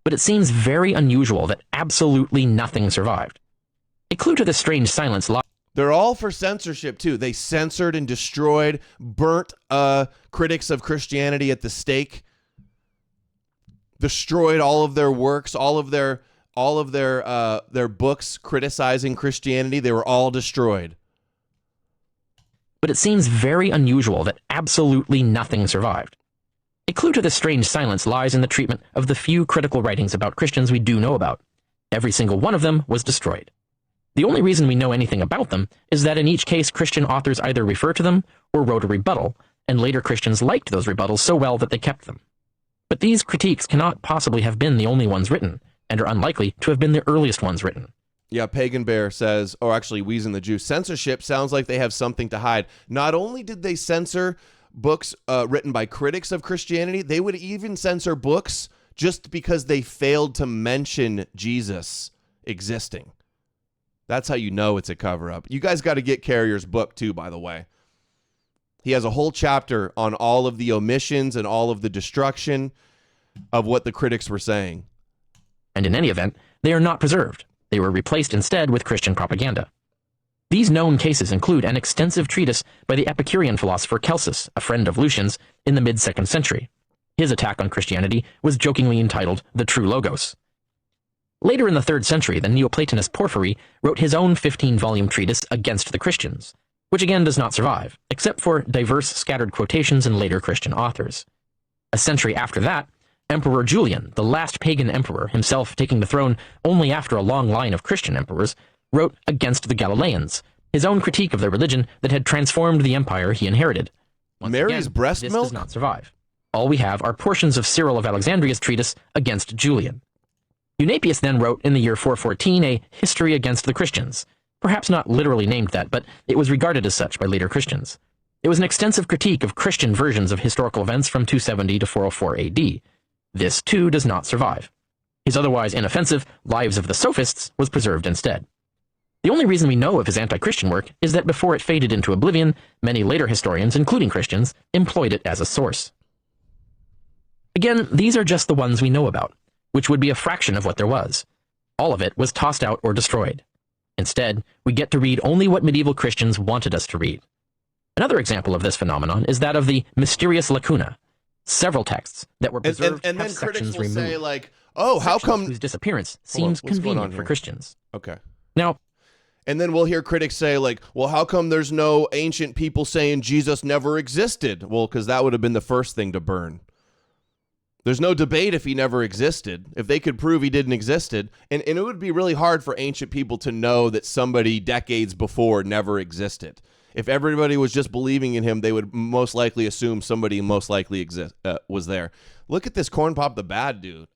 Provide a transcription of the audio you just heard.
but it seems very unusual that absolutely nothing survived. A clue to this strange silence lies. They're all for censorship, too. They censored and destroyed, burnt critics of Christianity at the stake, destroyed all of their works, all of their books criticizing Christianity. They were all destroyed. But it seems very unusual that absolutely nothing survived. A clue to this strange silence lies in the treatment of the few critical writings about Christians we do know about. Every single one of them was destroyed. The only reason we know anything about them is that in each case Christian authors either refer to them or wrote a rebuttal, and later Christians liked those rebuttals so well that they kept them. But these critiques cannot possibly have been the only ones written, and are unlikely to have been the earliest ones written. Yeah, Pagan Bear says, or actually Weezin the Jew, censorship sounds like they have something to hide. Not only did they censor books written by critics of Christianity, they would even censor books just because they failed to mention Jesus existing. That's how you know it's a cover-up. You guys got to get Carrier's book too, by the way. He has a whole chapter on all of the omissions and all of the destruction of what the critics were saying. And in any event, they are not preserved. They were replaced instead with Christian propaganda. These known cases include an extensive treatise by the Epicurean philosopher Celsus, a friend of Lucian's, in the mid-2nd century. His attack on Christianity was jokingly entitled The True Logos. Later in the 3rd century, the Neoplatonist Porphyry wrote his own 15-volume treatise Against the Christians, which again does not survive, except for diverse scattered quotations in later Christian authors. A century after that, Emperor Julian, the last pagan emperor, himself taking the throne only after a long line of Christian emperors, wrote Against the Galileans, his own critique of their religion that had transformed the empire he inherited. Once Mary's again, breast this milk does not survive. All we have are portions of Cyril of Alexandria's treatise Against Julian. Eunapius then wrote in the year 414 a History Against the Christians, perhaps not literally named that, but it was regarded as such by later Christians. It was an extensive critique of Christian versions of historical events from 270 to 404 AD. This, too, does not survive. His otherwise inoffensive Lives of the Sophists was preserved instead. The only reason we know of his anti-Christian work is that before it faded into oblivion, many later historians, including Christians, employed it as a source. Again, these are just the ones we know about, which would be a fraction of what there was. All of it was tossed out or destroyed. Instead, we get to read only what medieval Christians wanted us to read. Another example of this phenomenon is that of the mysterious lacuna. Several texts that were preserved and have then critics sections will removed. say, like, oh, how come whose disappearance Hold on, seems what's going on convenient for here? Christians. Okay. Now, And then we'll hear critics say, like, well, how come there's no ancient people saying Jesus never existed? Well, because that would have been the first thing to burn. There's no debate if he never existed. If they could prove he didn't existed, and it would be really hard for ancient people to know that somebody decades before never existed. If everybody was just believing in him, they would most likely assume somebody most likely was there. Look at this Corn Pop the Bad dude.